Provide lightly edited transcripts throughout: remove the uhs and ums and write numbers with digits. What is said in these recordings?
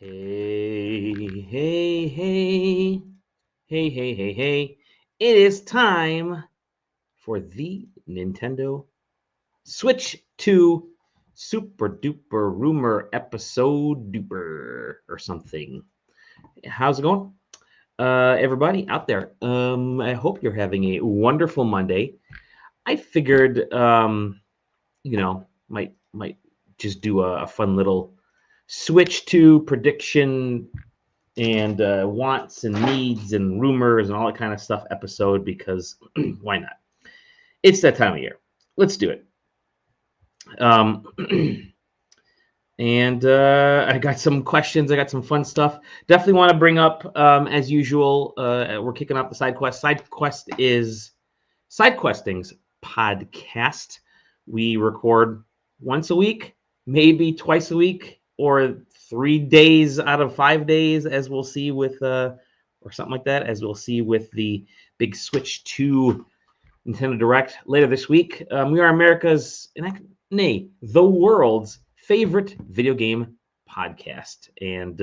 Hey, hey, hey, hey, hey, hey, hey. It is time for the Nintendo Switch 2 Super Duper Rumor Episode Duper or something. How's it going? Everybody out there, I hope you're having a wonderful Monday. I figured, might just do a fun little Switch 2 prediction and wants and needs and rumors and all that kind of stuff episode because why not? It's that time of year. Let's do it. And I got some questions. I got some fun stuff. Definitely want to bring up, as usual, we're kicking off the SideQuest. SideQuest is SideQuesting's podcast. We record once a week, maybe twice a week, or 3 days out of 5 days, as we'll see with, or something like that, as we'll see with the big Switch 2 Nintendo Direct later this week. We are America's, the world's favorite video game podcast. And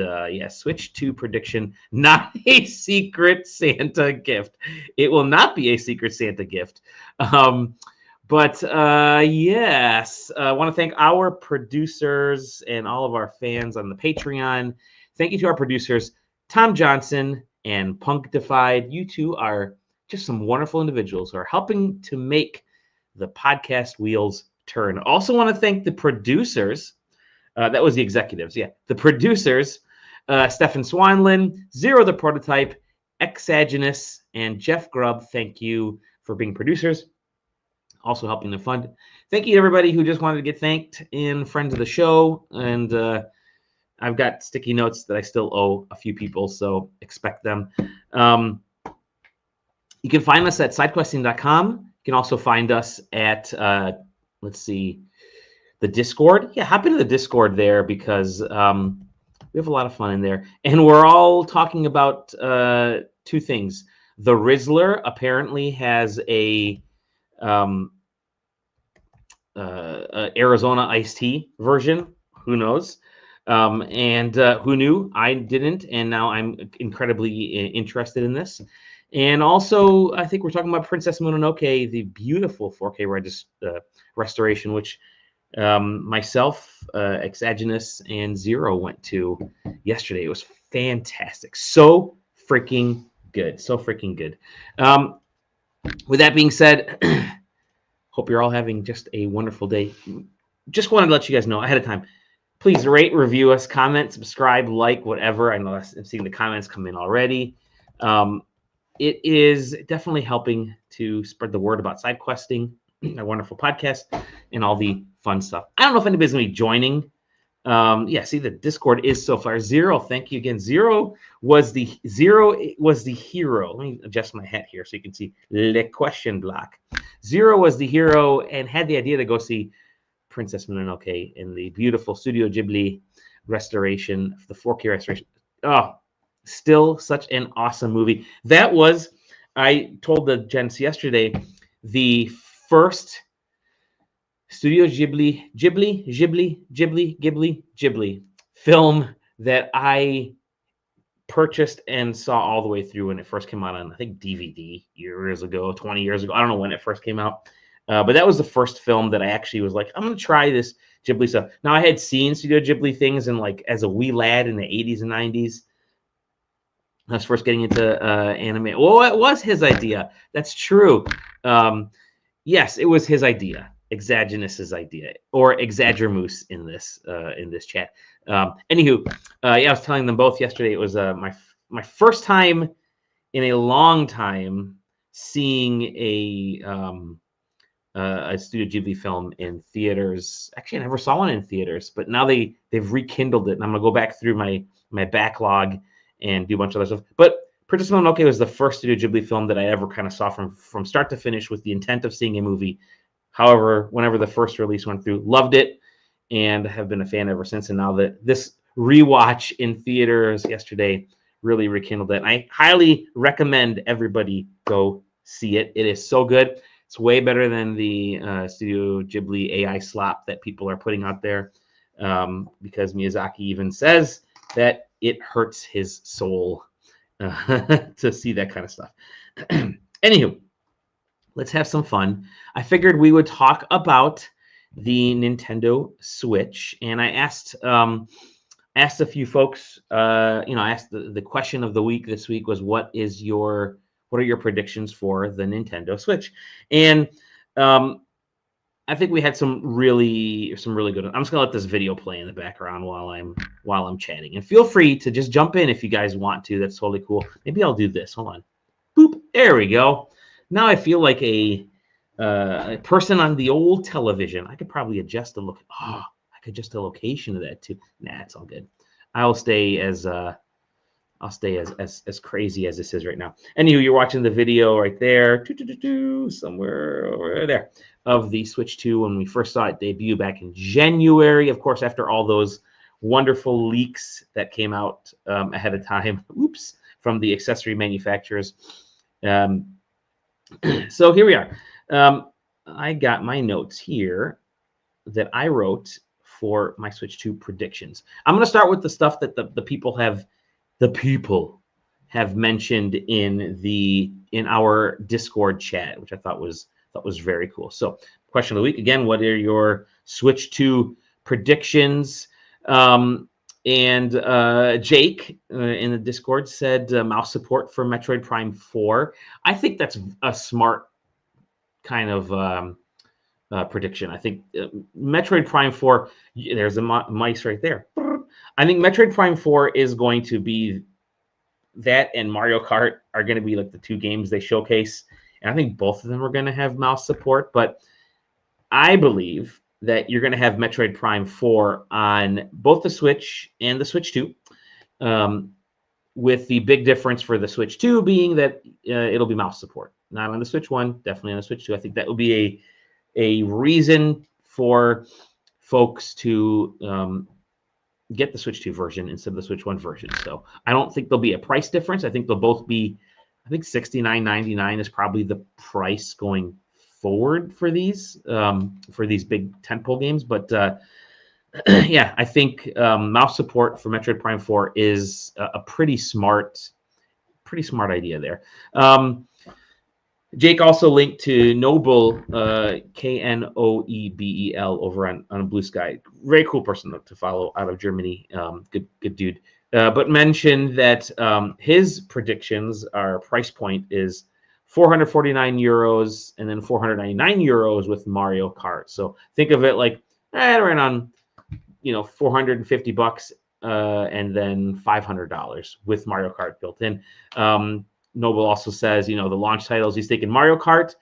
Switch 2 prediction, not a secret Santa gift. It will not be a secret Santa gift. Yes, I want to thank our producers and all of our fans on the Patreon. Thank you to our producers, Tom Johnson and Punkdified. You two are just some wonderful individuals who are helping to make the podcast wheels turn. Also want to thank the producers. That was the executives. Yeah, the producers, Stefan Swanlin, Zero the Prototype, Exagenous, and Jeff Grubb. Thank you for being producers. Also helping to fund. Thank you to everybody who just wanted to get thanked in friends of the show. And I've got sticky notes that I still owe a few people, so expect them. You can find us at sidequesting.com. You can also find us at, the Discord. Yeah, hop into the Discord there because we have a lot of fun in there. And we're all talking about two things. The Rizzler apparently has a Arizona iced tea version. Who knows? And who knew? I didn't, and now I'm incredibly interested in this. And also, I think we're talking about Princess Mononoke, the beautiful 4K restoration, which myself, Exagenous, and Zero went to yesterday. It was fantastic. So freaking good. So freaking good. With that being said, hope you're all having just a wonderful day. Just wanted to let you guys know ahead of time. Please rate, review us, comment, subscribe, like, whatever. I know I'm seeing the comments come in already. It is definitely helping to spread the word about SideQuesting, our wonderful podcast, and all the fun stuff. I don't know if anybody's going to be joining. See, the Discord is so far. Zero, thank you again. Zero was the hero. Let me adjust my hat here so you can see the question block. Zero was the hero and had the idea to go see Princess Mononoke in the beautiful Studio Ghibli restoration, the 4K restoration. Oh, still such an awesome movie. That was, I told the gents yesterday, the first Studio Ghibli film that I purchased and saw all the way through when it first came out on, I think, DVD years ago, 20 years ago. I don't know when it first came out. But that was the first film that I actually was like, I'm going to try this Ghibli stuff. Now, I had seen Studio Ghibli things as a wee lad in the 80s and 90s. I was first getting into anime. Well, it was his idea. That's true. Yes, it was his idea. Exagenous's idea, or Exagermoose in this chat. I was telling them both yesterday. It was my first time in a long time seeing a Studio Ghibli film in theaters. Actually, I never saw one in theaters, but now they've rekindled it, and I'm gonna go back through my backlog and do a bunch of other stuff. But Princess Mononoke was the first Studio Ghibli film that I ever kind of saw from start to finish with the intent of seeing a movie. However, whenever the first release went through, loved it and have been a fan ever since. And now that this rewatch in theaters yesterday really rekindled it. And I highly recommend everybody go see it. It is so good. It's way better than the Studio Ghibli AI slop that people are putting out there because Miyazaki even says that it hurts his soul to see that kind of stuff. Anywho, let's have some fun. I figured we would talk about the Nintendo Switch, and I asked a few folks. I asked the question of the week this week was, what are your predictions for the Nintendo Switch? And I think we had some really good. I'm just gonna let this video play in the background while I'm chatting, and feel free to just jump in if you guys want to. That's totally cool. Maybe I'll do this. Hold on. Boop. There we go. Now I feel like a person on the old television. I could probably adjust the look. Oh, I could adjust the location of that too. Nah, it's all good. I'll stay as crazy as this is right now. Anywho, you're watching the video right there, somewhere over there, of the Switch 2 when we first saw it debut back in January. Of course, after all those wonderful leaks that came out ahead of time, from the accessory manufacturers. So here we are. I got my notes here that I wrote for my Switch 2 predictions. I'm going to start with the stuff that the people have mentioned in our Discord chat, which I thought was very cool. So, question of the week again: what are your Switch 2 predictions? And Jake in the Discord said mouse support for Metroid Prime 4. I think that's a smart kind of prediction. I think Metroid Prime 4. There's a mice right there. I think Metroid Prime 4 is going to be that, and Mario Kart are going to be like the two games they showcase. And I think both of them are going to have mouse support. But I believe that you're going to have Metroid Prime 4 on both the Switch and the Switch 2, with the big difference for the Switch 2 being that it'll be mouse support. Not on the Switch 1, definitely on the Switch 2. I think that will be a reason for folks to get the Switch 2 version instead of the Switch 1 version. So I don't think there'll be a price difference. I think they'll both be, I think $69.99 is probably the price going forward for these big tentpole games. But yeah, I think mouse support for Metroid Prime 4 is a pretty smart idea there. Jake also linked to Noble, Knoebel, over on Blue Sky. Very cool person to follow out of Germany. Good dude. But mentioned that his predictions, our price point is 449 euros and then 499 euros with Mario Kart. So think of it like right on, $450 and then $500 with Mario Kart built in. Noble also says, the launch titles, he's thinking Mario Kart,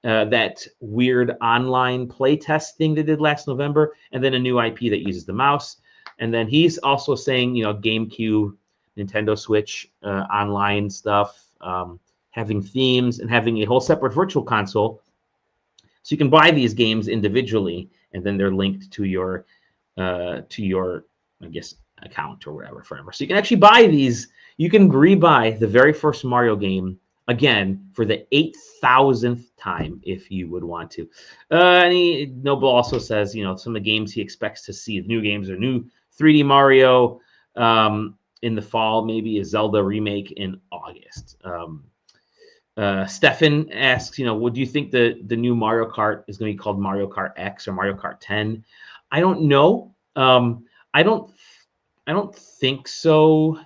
that weird online playtest thing they did last November, and then a new IP that uses the mouse. And then he's also saying, GameCube, Nintendo Switch, online stuff, having themes and having a whole separate virtual console. So you can buy these games individually, and then they're linked to your I guess, account or whatever, forever. So you can actually buy these. You can rebuy the very first Mario game again for the 8,000th time if you would want to. Noble also says, some of the games he expects to see, new games or new 3D Mario in the fall, maybe a Zelda remake in August. Stefan asks, would you think the new Mario Kart is going to be called Mario Kart X or Mario Kart 10? I don't know. I don't think so.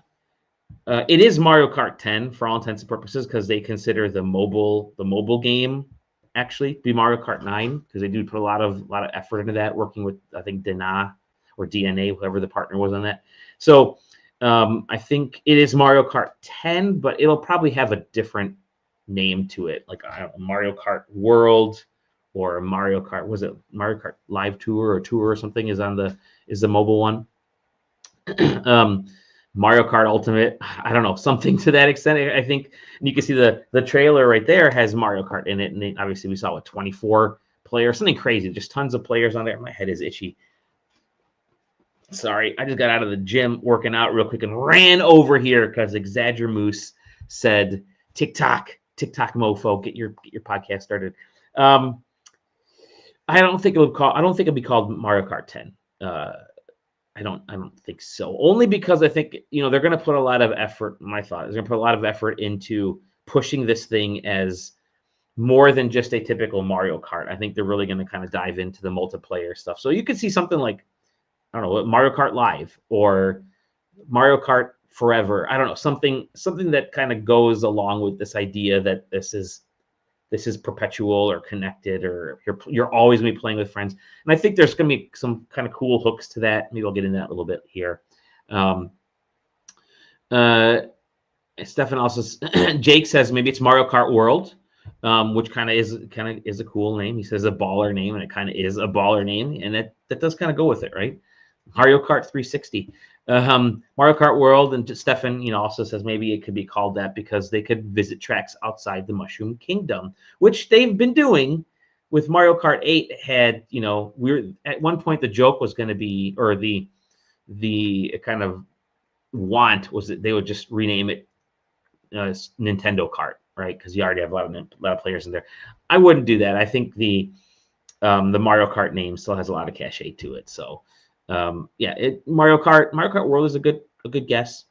It is Mario Kart 10 for all intents and purposes because they consider the mobile game actually be Mario Kart 9 because they do put a lot of effort into that, working with I think DNA, whoever the partner was on that. So I think it is Mario Kart 10, but it'll probably have a different name to it, like Mario Kart World or Mario Kart. Was it Mario Kart Live Tour or something? Is the mobile one? Mario Kart Ultimate, I don't know, something to that extent. I think, and you can see the trailer right there has Mario Kart in it, and then obviously we saw 24 players, something crazy, just tons of players on there. My head is itchy. Sorry, I just got out of the gym working out real quick and ran over here because Exagger Moose said, TikTok mofo, get your podcast started. I don't think it'll be called Mario Kart 10. I don't think so. Only because I think, they're going to put a lot of effort. My thought is going to put a lot of effort into pushing this thing as more than just a typical Mario Kart. I think they're really going to kind of dive into the multiplayer stuff. So you could see something like, I don't know, Mario Kart Live or Mario Kart Forever. I don't know, something that kind of goes along with this idea that this is perpetual or connected, or you're always going to be playing with friends. And I think there's going to be some kind of cool hooks to that. Maybe I'll get into that a little bit here. Stefan also, Jake says maybe it's Mario Kart World, which kind of is a cool name. He says a baller name, and it kind of is a baller name, and that does kind of go with it, right? Mario Kart 360. Mario Kart World, and Stefan, also says maybe it could be called that because they could visit tracks outside the Mushroom Kingdom, which they've been doing with Mario Kart 8. Had at one point the joke was going to be, or the kind of want was that they would just rename it Nintendo Kart, right? Because you already have a lot of players in there. I wouldn't do that. I think the Mario Kart name still has a lot of cachet to it. So. Mario Kart World is a good guess.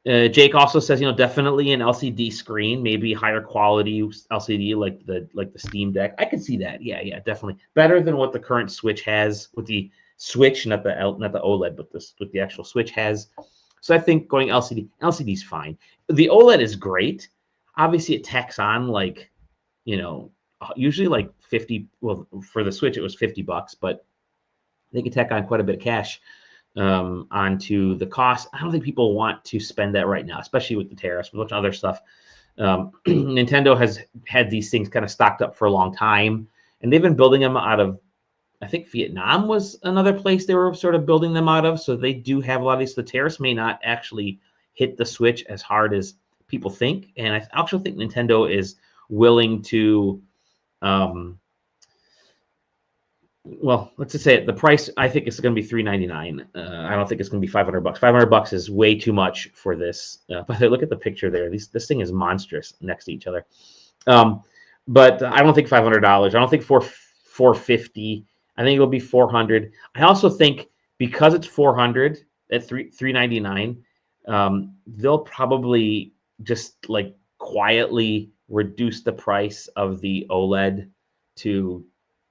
Jake also says, definitely an LCD screen, maybe higher quality LCD like the Steam Deck. I could see that. Yeah, definitely better than what the current Switch has with the Switch, not the OLED, but with the actual Switch has. So I think going LCD is fine. The OLED is great. Obviously, it tacks on usually like 50. Well, for the Switch, it was $50, but they can tack on quite a bit of cash onto the cost. I don't think people want to spend that right now, especially with the tariffs, with other stuff. Nintendo has had these things kind of stocked up for a long time, and they've been building them out of, I think Vietnam was another place they were sort of building them out of. So they do have a lot of these. The tariffs may not actually hit the Switch as hard as people think. And I actually think Nintendo is willing to, well, let's just say it. The price, I think it's going to be $399. I don't think it's going to be $500. $500 is way too much for this. But look at the picture there. This thing is monstrous next to each other. But I don't think $500. I don't think $450. I think it'll be $400. I also think because it's $400 at $399, they'll probably just like quietly reduce the price of the OLED to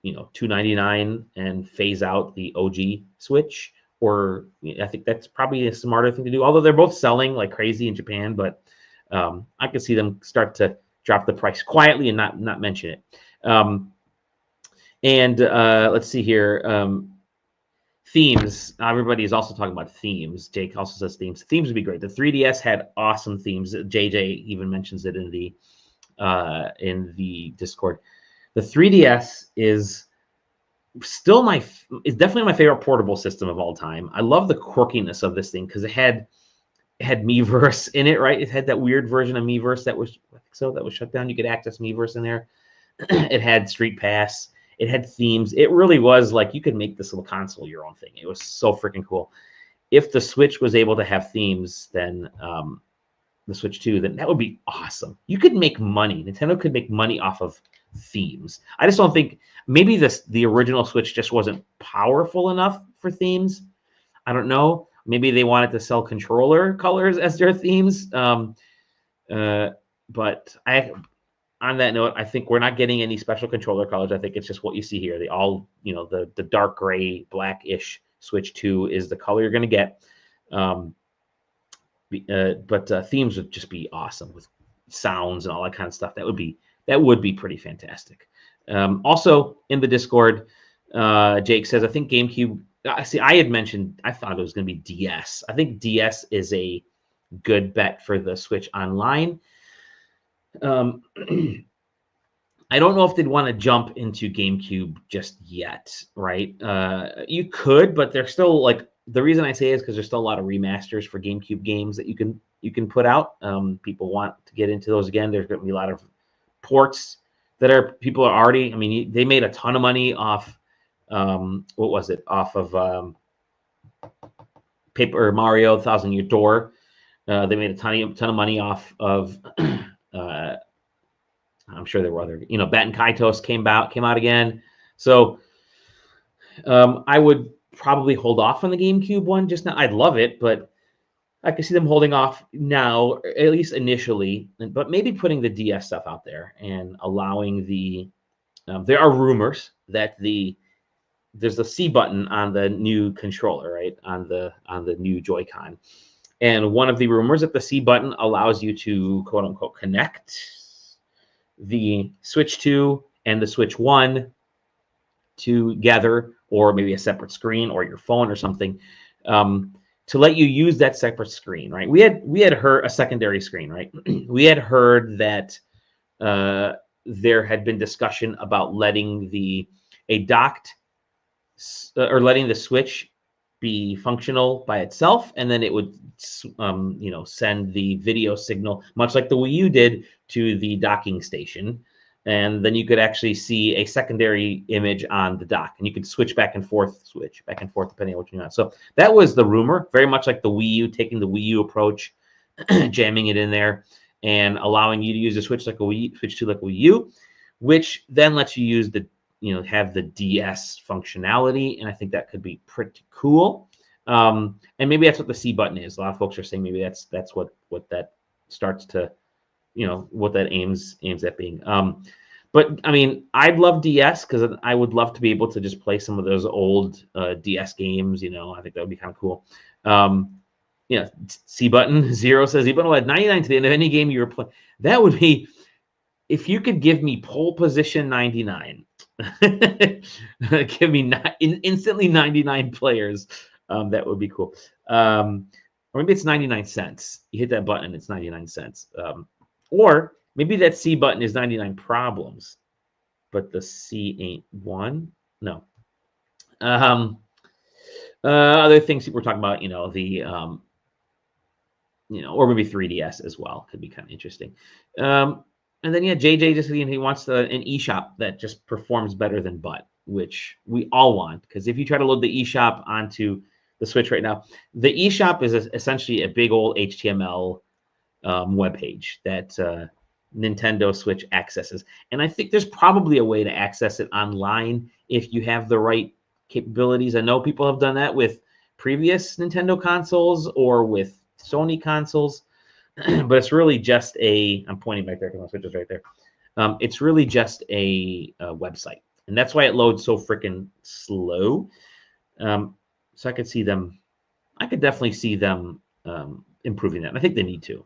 $299 and phase out the OG Switch. Or I think that's probably a smarter thing to do. Although they're both selling like crazy in Japan, but I could see them start to drop the price quietly and not mention it. Let's see here. Themes. Everybody is also talking about themes. Jake also says themes. Themes would be great. The 3DS had awesome themes. JJ even mentions it in the Discord. The 3DS is still is definitely my favorite portable system of all time. I love the quirkiness of this thing because it had Miiverse in it, right? It had that weird version of Miiverse that was shut down. You could access Miiverse in there. It had Street Pass. It had themes. It really was like you could make this little console your own thing. It was so freaking cool. If the Switch was able to have themes, then the Switch 2, then that would be awesome. You could make money. Nintendo could make money off of themes. I just don't think maybe the original Switch just wasn't powerful enough for themes. I don't know. Maybe they wanted to sell controller colors as their themes. But on that note, I think we're not getting any special controller colors. I think it's just what you see here. They all, the dark gray, blackish Switch 2 is the color you're going to get. But themes would just be awesome with sounds and all that kind of stuff. That would be pretty fantastic. Also in the Discord, Jake says, I think GameCube. See, I had mentioned I thought it was going to be DS. I think DS is a good bet for the Switch Online. I don't know if they'd want to jump into GameCube just yet, right? You could, but they're still like, the reason I say is because there's still a lot of remasters for GameCube games that you can put out. People want to get into those again. There's going to be a lot of ports that people are already. I mean, they made a ton of money off. What was it? Off of Paper Mario: Thousand Year Door. They made a ton of money off of. I'm sure there were other. Bat and Kaitos came out again. So I would probably hold off on the GameCube one just now. I'd love it, but I can see them holding off now, at least initially, but maybe putting the DS stuff out there and allowing the. There are rumors that there's a C button on the new controller, right, on the new Joy-Con, and one of the rumors that the C button allows you to quote unquote connect the Switch 2 and the Switch 1 together, or maybe a separate screen or your phone or something, to let you use that separate screen, right? We had heard a secondary screen, right? We had heard that there had been discussion about letting a docked or letting the Switch be functional by itself, and then it would send the video signal, much like the Wii U did, to the docking station, and then you could actually see a secondary image on the dock, and you could switch back and forth depending on what you want. So that was the rumor, very much like the Wii U, taking the Wii U approach, jamming it in there, and allowing you to use the Switch like Switch 2 like a Wii U, which then lets you use the have the DS functionality, and I think that could be pretty cool. And maybe that's what the C button is. A lot of folks are saying maybe that's what that starts to, what that aims at being. But I mean, I'd love DS because I would love to be able to just play some of those old DS games. I think that would be kind of cool. C button. Zero says C button will add 99 to the end of any game you were playing. That would be, if you could give me pole position 99. Give me instantly 99 players. That would be cool. Or maybe it's 99 cents. You hit that button, it's 99 cents. Or maybe that C button is 99 problems, but the C ain't one. No. Other things we're talking about, or maybe 3DS as well could be kind of interesting. And then, JJ just he wants an eShop that just performs better than Butt, which we all want. Because if you try to load the eShop onto the Switch right now, the eShop is essentially a big old HTML web page that Nintendo Switch accesses. And I think there's probably a way to access it online if you have the right capabilities. I know people have done that with previous Nintendo consoles or with Sony consoles. But it's really just I'm pointing back there because my Switch is right there. It's really just a website. And that's why it loads so freaking slow. So I could definitely see them improving that. And I think they need to,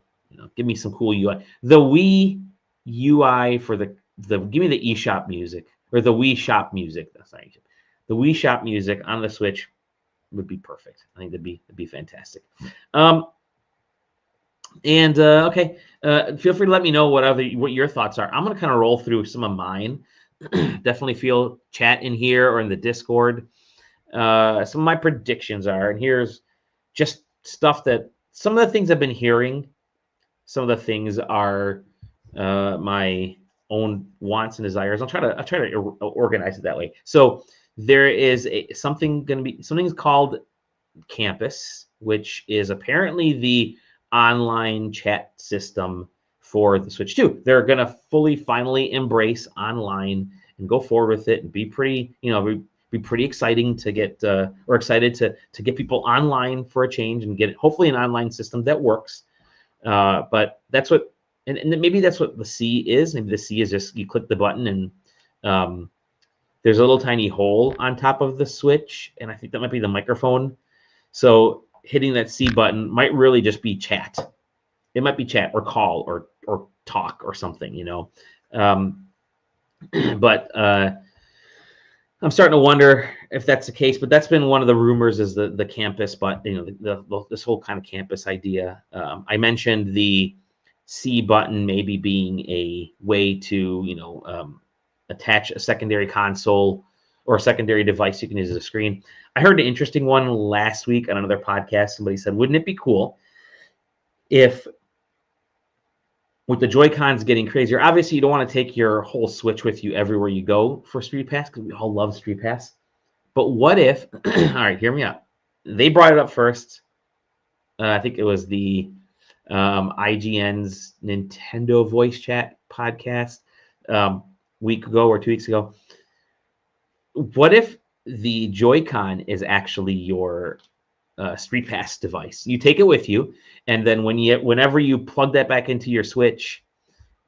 give me some cool UI. The Wii UI for give me the eShop music, or the Wii Shop music. That's not eShop. The Wii Shop music on the Switch would be perfect. I think that'd be fantastic. And okay, feel free to let me know what your thoughts are. I'm going to kind of roll through some of mine. Definitely feel chat in here or in the Discord. Some of my predictions are, and here's just stuff that some of the things I've been hearing. Some of the things are my own wants and desires. I'll try to organize it that way. So there is something's called Campus, which is apparently the online chat system for the Switch 2. They're going to finally embrace online and go forward with it and be pretty, be pretty exciting to get, or excited to get people online for a change and get hopefully an online system that works. But that's what, and maybe that's what the C is. Maybe the C is just you click the button and there's a little tiny hole on top of the Switch, and I think that might be the microphone. So hitting that C button might really just be chat. It might be chat or call or talk or something, But I'm starting to wonder if that's the case. But that's been one of the rumors, is the campus, but this whole kind of campus idea. I mentioned the C button maybe being a way to attach a secondary console or a secondary device you can use as a screen. I heard an interesting one last week on another podcast. Somebody said, wouldn't it be cool if, with the Joy-Cons getting crazier, obviously you don't want to take your whole Switch with you everywhere you go for Street Pass, because we all love Street Pass. But what if, all right, hear me out. They brought it up first. I think it was the IGN's Nintendo Voice Chat podcast week ago or 2 weeks ago. What if the Joy-Con is actually your Street Pass device. You take it with you, and then whenever you plug that back into your Switch,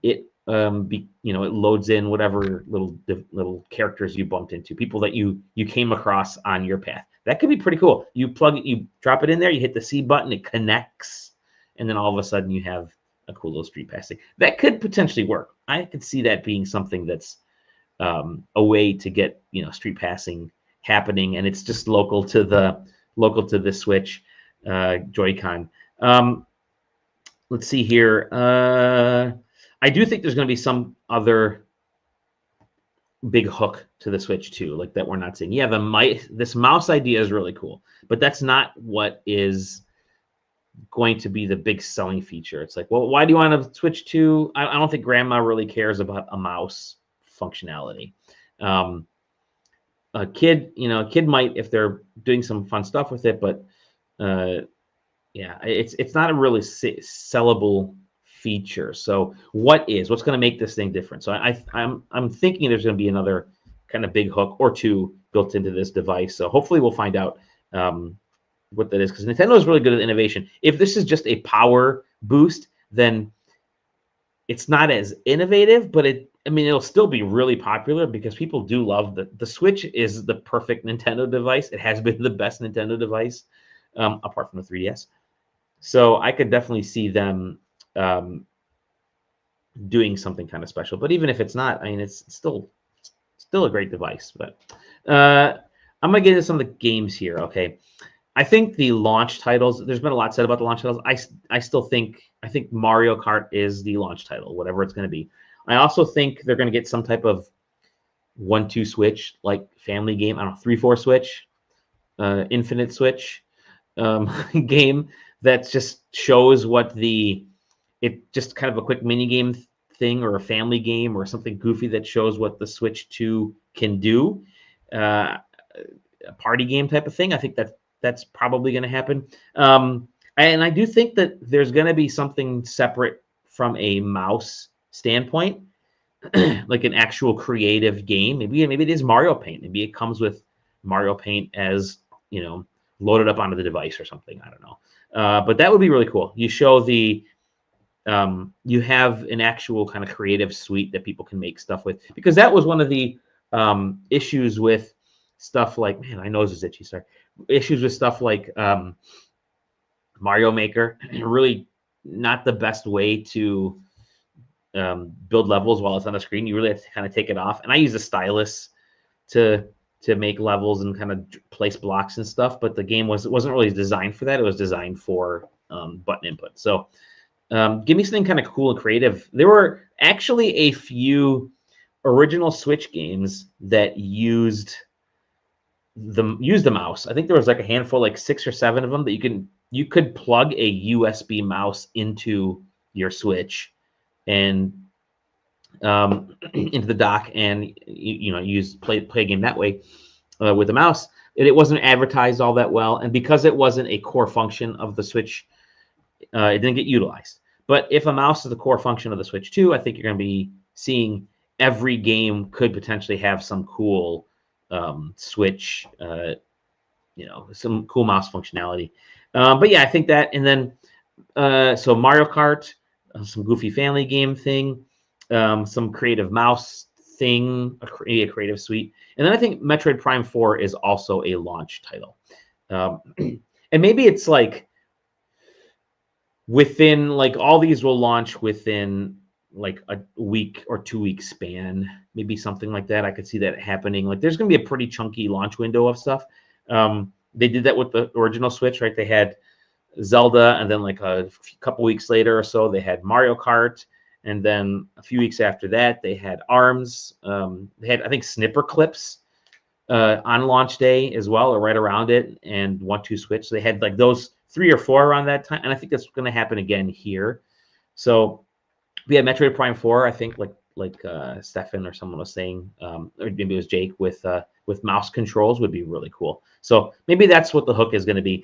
it it loads in whatever little characters you bumped into, people that you came across on your path. That could be pretty cool. You drop it in there, you hit the C button, it connects, and then all of a sudden you have a cool little Street Pass thing. That could potentially work. I could see that being something that's a way to get street passing happening, and it's just local to the Switch Joy-Con. Let's see here. I do think there's going to be some other big hook to the Switch too, like that we're not seeing. Yeah, this mouse idea is really cool, but that's not what is going to be the big selling feature. It's like, well, why do you want to switch to? I don't think Grandma really cares about a mouse functionality. A kid might if they're doing some fun stuff with it, but yeah, it's not a really sellable feature. So what's going to make this thing different? So I'm thinking there's going to be another kind of big hook or two built into this device. So hopefully we'll find out what that is, because Nintendo is really good at innovation. If this is just a power boost, then it's not as innovative, but it'll still be really popular because people do love the Switch is the perfect Nintendo device. It has been the best Nintendo device, apart from the 3DS. So I could definitely see them doing something kind of special. But even if it's not, it's still a great device. But I'm gonna get into some of the games here. Okay, I think the launch titles. There's been a lot said about the launch titles. I think Mario Kart is the launch title, whatever it's going to be. I also think they're going to get some type of 1-2 Switch, like family game. I don't know, 3-4 Switch, Infinite Switch game that just shows just kind of a quick mini game thing, or a family game, or something goofy that shows what the Switch 2 can do. A party game type of thing. I think that's probably going to happen. And I do think that there's going to be something separate from a mouse standpoint, like an actual creative game. Maybe it is Mario Paint. Maybe it comes with Mario Paint as loaded up onto the device or something. I don't know. But that would be really cool. You show you have an actual kind of creative suite that people can make stuff with, because that was one of the issues with stuff like, man, my nose is itchy. Sorry. Issues with stuff like Mario Maker. Really not the best way to build levels while it's on the screen. You really have to kind of take it off. And I use a stylus to make levels and kind of place blocks and stuff. But the game wasn't really designed for that. It was designed for button input. So give me something kind of cool and creative. There were actually a few original Switch games that used the mouse. I think there was like a handful, like 6 or 7 of them, that you could plug a USB mouse into your Switch and into the dock, and play a game that way with the mouse. It wasn't advertised all that well, and because it wasn't a core function of the Switch, it didn't get utilized. But if a mouse is the core function of the Switch 2, I think you're going to be seeing every game could potentially have some cool Switch, some cool mouse functionality. But yeah, I think that, and then so Mario Kart, some goofy family game thing, some creative mouse thing, a creative suite, and then I think Metroid Prime 4 is also a launch title, and maybe it's like within, like, all these will launch within like a week or 2 week span, maybe something like that. I could see that happening. Like, there's going to be a pretty chunky launch window of stuff. They did that with the original Switch, right? They had Zelda, and then like a couple weeks later or so, they had Mario Kart, and then a few weeks after that, they had ARMS. They had, I think, Snipper Clips on launch day as well, or right around it, and 1-2 Switch. So they had like those 3 or 4 around that time, and I think that's going to happen again here. So we had Metroid Prime 4, I think, like Stefan or someone was saying, or maybe it was Jake, with mouse controls would be really cool. So maybe that's what the hook is going to be.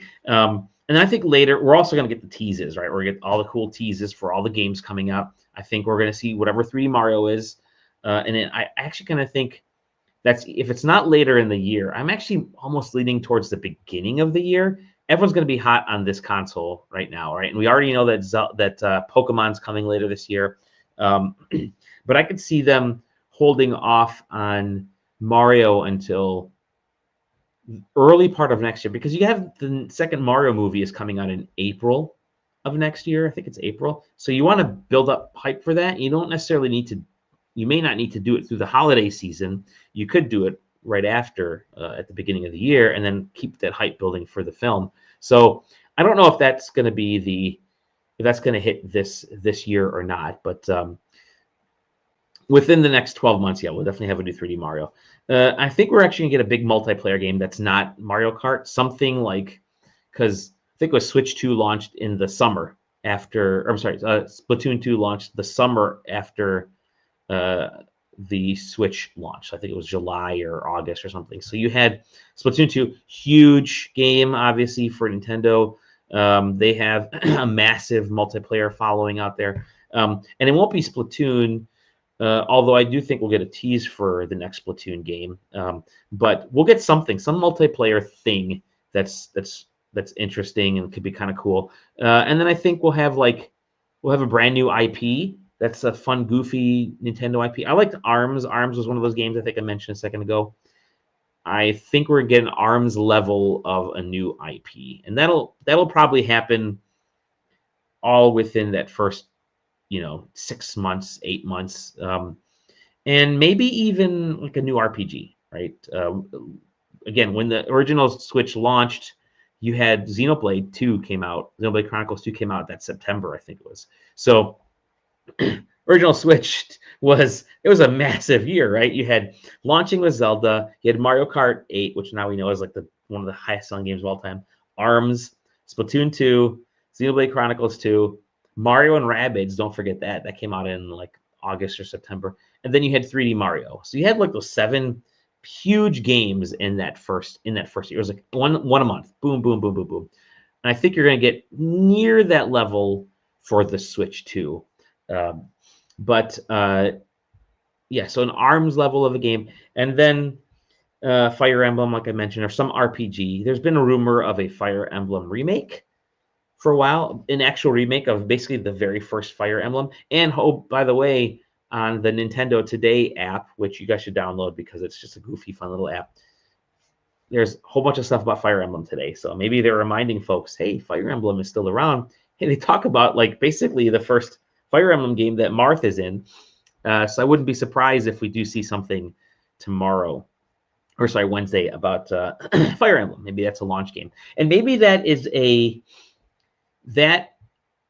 And I think later we're also going to get the teases, right? We're going to get all the cool teases for all the games coming out. I think we're going to see whatever 3D Mario is, and then I actually kind of think if it's not later in the year, I'm actually almost leaning towards the beginning of the year. Everyone's going to be hot on this console right now, right? And we already know that Pokemon's coming later this year, but I could see them holding off on Mario until early part of next year, because you have the second Mario movie is coming out in April of next year. I think it's April. So you want to build up hype for that. You don't necessarily need to. You may not need to do it through the holiday season. You could do it right after at the beginning of the year, and then keep that hype building for the film. So I don't know if that's going to be if that's going to hit this year or not, but within the next 12 months, yeah, we'll definitely have a new 3D Mario. I think we're actually going to get a big multiplayer game that's not Mario Kart, something like, because I think it was Switch 2 launched in the summer after, or I'm sorry, Splatoon 2 launched the summer after the Switch launch. I think it was July or August or something. So you had Splatoon 2, huge game, obviously, for Nintendo. They have a massive multiplayer following out there. And it won't be Splatoon, although I do think we'll get a tease for the next Splatoon game. But we'll get some multiplayer thing that's interesting and could be kind of cool. And then I think we'll have a brand new IP. That's a fun, goofy Nintendo IP. I liked ARMS. ARMS was one of those games I think I mentioned a second ago. I think we're getting ARMS level of a new IP, and that'll probably happen all within that first 6 months, 8 months, and maybe even like a new RPG, right? Again, when the original Switch launched, you had Xenoblade 2 came out. Xenoblade Chronicles 2 came out that September, I think it was. So original Switch was a massive year, right? You had launching with Zelda, you had Mario Kart 8, which now we know is like one of the highest selling games of all time, ARMS, Splatoon 2, Xenoblade Chronicles 2, Mario and Rabbids, don't forget that came out in like August or September, and then you had 3D Mario. So you had like those 7 huge games in that first year. It was like one a month, boom, boom, boom, boom, boom. And I think you're going to get near that level for the Switch 2. Yeah, so an ARMS level of a game, and then Fire Emblem, like I mentioned, or some RPG. There's been a rumor of a Fire Emblem remake for a while, an actual remake of basically the very first Fire Emblem. And by the way, on the Nintendo Today app, which you guys should download because it's just a goofy, fun little app, there's a whole bunch of stuff about Fire Emblem today. So maybe they're reminding folks, hey, Fire Emblem is still around. Hey, they talk about like basically the first Fire Emblem game that Marth is in. So I wouldn't be surprised if we do see something Wednesday about Fire Emblem. Maybe that's a launch game. And maybe that is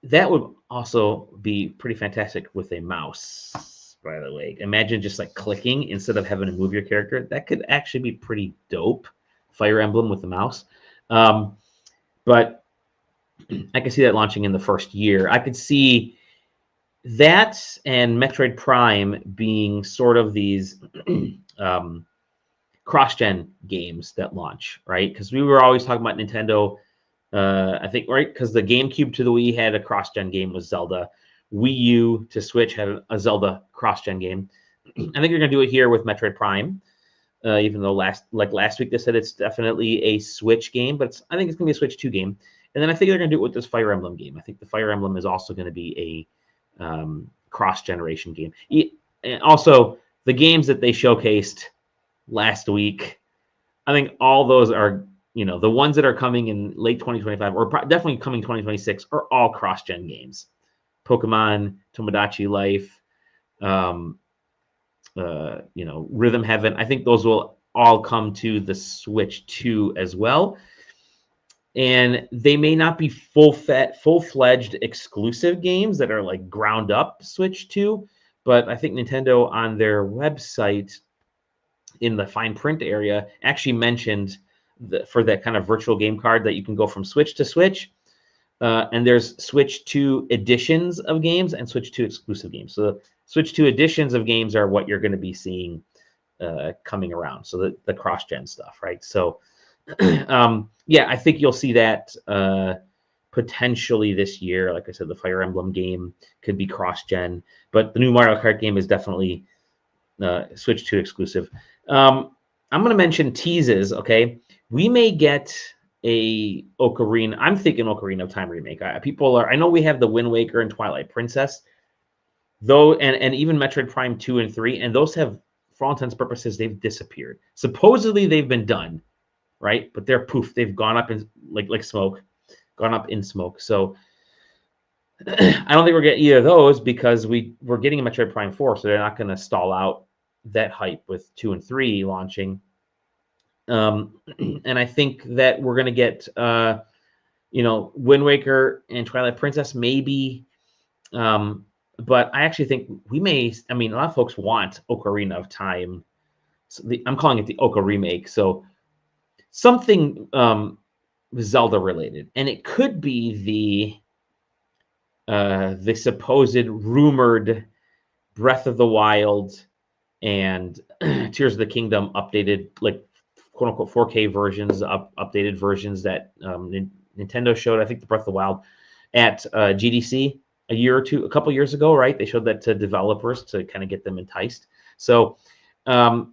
that would also be pretty fantastic with a mouse, by the way. Imagine just like clicking instead of having to move your character. That could actually be pretty dope, Fire Emblem with the mouse. But I could see that launching in the first year. I could see that and Metroid Prime being sort of these cross-gen games that launch, right? Because we were always talking about Nintendo, I think, right? Because the GameCube to the Wii had a cross-gen game with Zelda. Wii U to Switch had a Zelda cross-gen game. I think you're going to do it here with Metroid Prime, even though last week they said it's definitely a Switch game, but I think it's going to be a Switch 2 game. And then I think they're going to do it with this Fire Emblem game. I think the Fire Emblem is also going to be a cross-generation game. And also, the games that they showcased last week, I think all those are, the ones that are coming in late 2025 or definitely coming 2026 are all cross-gen games. Pokemon, Tomodachi Life, Rhythm Heaven. I think those will all come to the Switch 2 as well. And they may not be full-fledged exclusive games that are like ground up Switch 2, but I think Nintendo on their website in the fine print area actually mentioned for that kind of virtual game card that you can go from Switch to Switch. And there's Switch 2 editions of games and Switch 2 exclusive games. So Switch 2 editions of games are what you're going to be seeing coming around. So the cross-gen stuff, right? So yeah, I think you'll see that potentially this year. Like I said, the Fire Emblem game could be cross-gen, but the new Mario Kart game is definitely Switch 2 exclusive. I'm going to mention teases. Okay, we may get a Ocarina. I'm thinking Ocarina of Time remake. People are. I know we have the Wind Waker and Twilight Princess, though, and even Metroid Prime 2 and 3, and those have, for all intents and purposes, they've disappeared. Supposedly they've been done, right? But they're poof. They've gone up in like smoke, gone up in smoke. So I don't think we're getting either of those because we're getting a Metroid Prime 4, so they're not going to stall out that hype with 2 and 3 launching. And I think that we're going to get, Wind Waker and Twilight Princess maybe. But I actually think we may. I mean, a lot of folks want Ocarina of Time. So I'm calling it the Oca remake. So something Zelda related, and it could be the supposed rumored Breath of the Wild and Tears of the Kingdom updated, like quote unquote 4K versions, updated versions that Nintendo showed. I think the Breath of the Wild at GDC a couple years ago, right? They showed that to developers to kind of get them enticed. So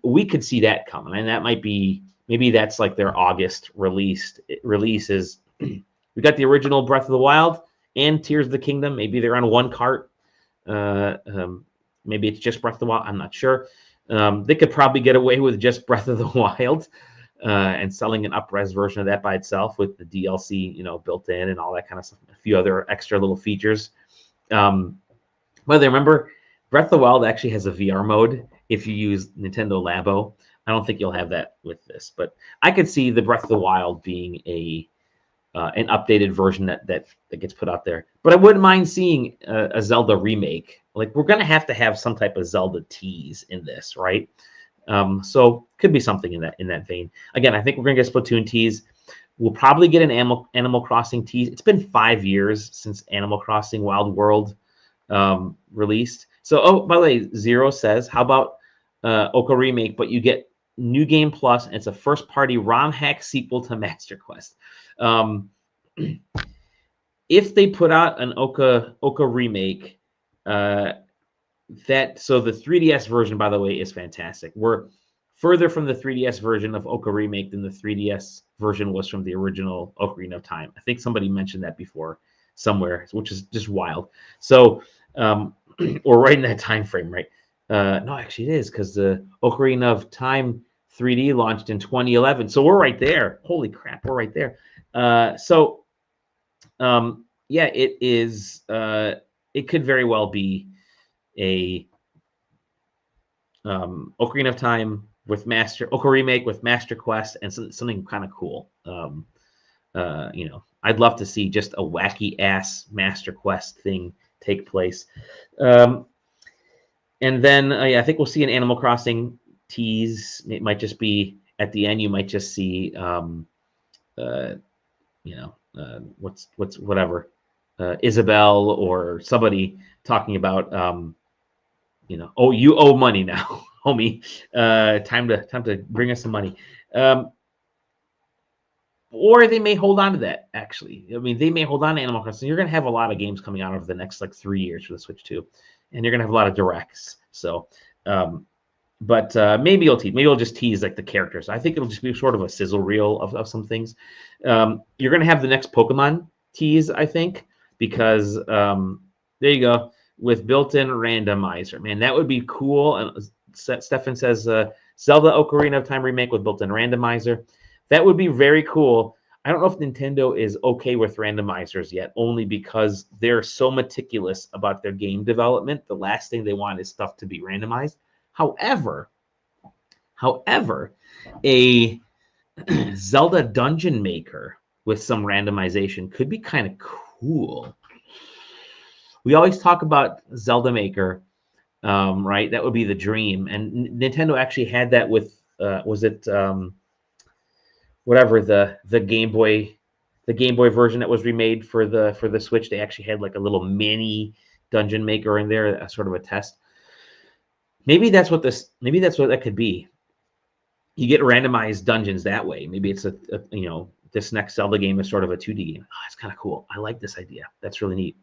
we could see that coming, and that might be, maybe that's like their August releases. We got the original Breath of the Wild and Tears of the Kingdom. Maybe they're on one cart. Maybe it's just Breath of the Wild. I'm not sure. They could probably get away with just Breath of the Wild and selling an up-res version of that by itself with the DLC, built in and all that kind of stuff. A few other extra little features. Whether remember, Breath of the Wild actually has a VR mode if you use Nintendo Labo. I don't think you'll have that with this, but I could see the Breath of the Wild being an updated version that gets put out there. But I wouldn't mind seeing a Zelda remake. Like, we're gonna have to have some type of Zelda tease in this, right? So could be something in that vein. Again, I think we're gonna get Splatoon tease. We'll probably get an Animal Crossing tease. It's been 5 years since Animal Crossing Wild World released. So, oh, by the way, Zero says, how about Oca remake, but you get New Game Plus, and it's a first-party ROM hack sequel to Master Quest. If they put out an Oca remake, so the 3DS version, by the way, is fantastic. We're further from the 3DS version of Oca remake than the 3DS version was from the original Ocarina of Time. I think somebody mentioned that before somewhere, which is just wild. So, or right in that time frame, right? No, actually it is, because the Ocarina of Time 3D launched in 2011. So we're right there. Holy crap, we're right there. Yeah, it is. It could very well be a Ocarina of Time with Oca remake with Master Quest and something kind of cool. I'd love to see just a wacky ass Master Quest thing take place. And then I think we'll see an Animal Crossing tease. It might just be at the end. You might just see, whatever, Isabelle or somebody talking about, oh, you owe money now, homie. Time to bring us some money. Or they may hold on to that, actually. I mean, they may hold on to Animal Crossing. You're going to have a lot of games coming out over the next 3 years for the Switch 2. And you're going to have a lot of directs. So, but maybe you'll just tease like the characters. I think it'll just be sort of a sizzle reel of some things. You're going to have the next Pokemon tease, I think, because there you go, with built-in randomizer. Man, that would be cool. And Stefan says Zelda Ocarina of Time remake with built-in randomizer. That would be very cool. I don't know if Nintendo is okay with randomizers yet, only because they're so meticulous about their game development. The last thing they want is stuff to be randomized. However, a Zelda Dungeon Maker with some randomization could be kind of cool. We always talk about Zelda Maker, right? That would be the dream. And Nintendo actually had that with, whatever the Game Boy version that was remade for the Switch. They actually had like a little mini Dungeon Maker in there, sort of a test. Maybe that's what that could be. You get randomized dungeons that way. Maybe it's this next Zelda game is sort of a 2D game. Oh, that's kind of cool. I like this idea. That's really neat.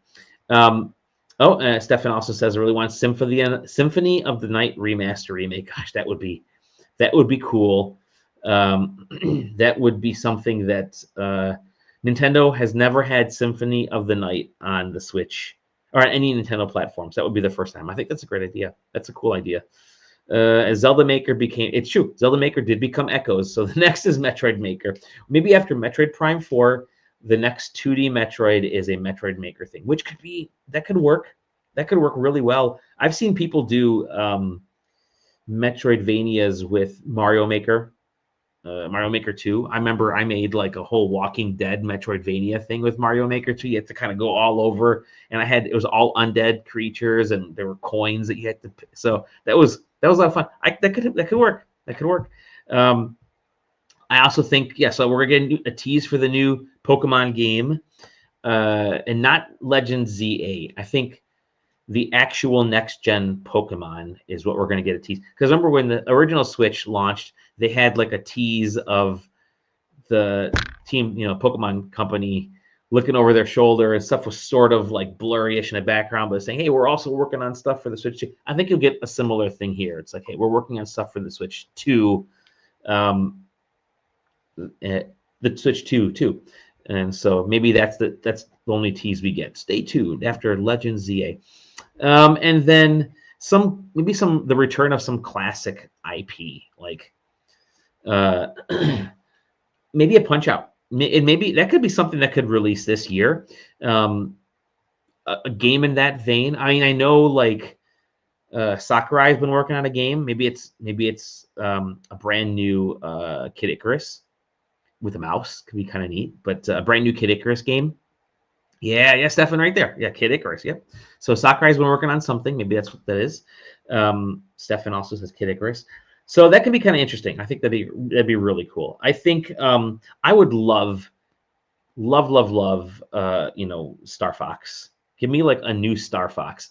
Stefan also says I really want Symphony of the Night remaster remake. Gosh, that would be That would be cool. That would be something that Nintendo has never had Symphony of the Night on the Switch or on any Nintendo platforms. That would be the first time. I think that's a great idea. That's a cool idea. As Zelda Maker became, it's true, Zelda Maker did become Echoes. So the next is Metroid Maker. Maybe after Metroid Prime 4, the next 2D Metroid is a Metroid Maker thing, which could be, that could work. That could work really well. I've seen people do Metroidvanias with Mario Maker. Mario Maker 2. I remember I made like a whole Walking Dead Metroidvania thing with Mario Maker 2. You had to kind of go all over, and it was all undead creatures, and there were coins that you had to. So that was a lot of fun. That could work. That could work. I also think so we're getting a tease for the new Pokemon game, and not Legend ZA. I think the actual next gen Pokemon is what we're going to get a tease. Because remember when the original Switch launched, they had like a tease of the team, Pokemon company looking over their shoulder, and stuff was sort of like blurry-ish in the background, but saying, hey, we're also working on stuff for the Switch 2. I think you'll get a similar thing here. It's like, hey, we're working on stuff for the Switch 2, the Switch 2 too. And so maybe that's the only tease we get. Stay tuned after Legend ZA. And then the return of some classic IP, like maybe a Punch Out. Maybe that could be something that could release this year. A game in that vein. I mean, I know like Sakurai has been working on a game. Maybe it's a brand new Kid Icarus with a mouse. Could be kind of neat. But a brand new Kid Icarus game. Yeah, Stefan right there. Yeah, Kid Icarus. Yep. So Sakurai's been working on something. Maybe that's what that is. Stefan also says Kid Icarus. So that could be kind of interesting. I think that'd be really cool. I think I would love, Star Fox. Give me like a new Star Fox.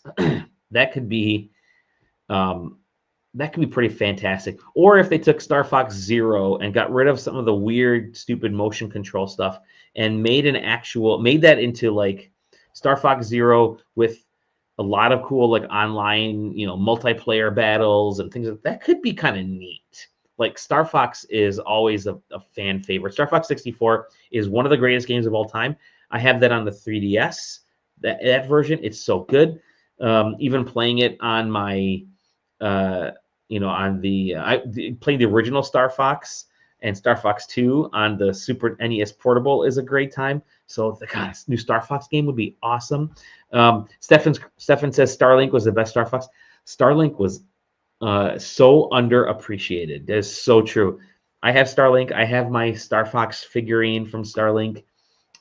That could be pretty fantastic. Or if they took Star Fox Zero and got rid of some of the weird, stupid motion control stuff and made that into like Star Fox Zero with a lot of cool like online, multiplayer battles and things like that, could be kind of neat. Like Star Fox is always a fan favorite. Star Fox 64 is one of the greatest games of all time. I have that on the 3DS. That version, it's so good. Even playing it on my I played the original Star Fox and Star Fox 2 on the Super NES Portable is a great time. So this new Star Fox game would be awesome. Stefan says Starlink was the best Star Fox. Starlink was so underappreciated. That is so true. I have Starlink. I have my Star Fox figurine from Starlink.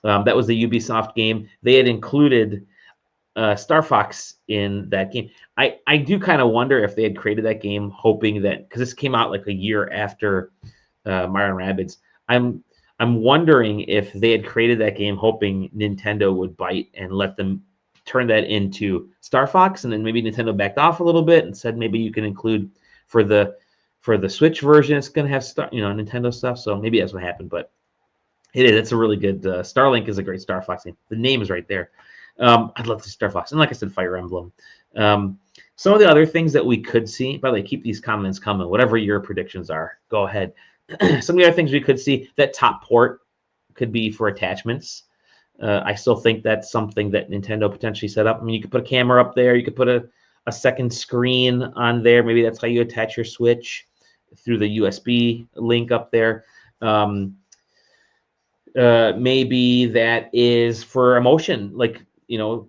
That was the Ubisoft game. They had included Star Fox in that game. I do kind of wonder if they had created that game hoping that, because this came out like a year after Mario & Rabbids. I'm wondering if they had created that game hoping Nintendo would bite and let them turn that into Star Fox, and then maybe Nintendo backed off a little bit and said maybe you can include for the Switch version it's going to have Nintendo stuff. So maybe that's what happened, but it's a really good Starlink is a great Star Fox game. The name is right there. I'd love to see Star Fox, and like I said, Fire Emblem. Some of the other things that we could see, by the way, keep these comments coming. Whatever your predictions are, go ahead. Some of the other things we could see, that top port could be for attachments. I still think that's something that Nintendo potentially set up. I mean, you could put a camera up there. You could put a second screen on there. Maybe that's how you attach your Switch, through the USB link up there. Maybe that is for a motion,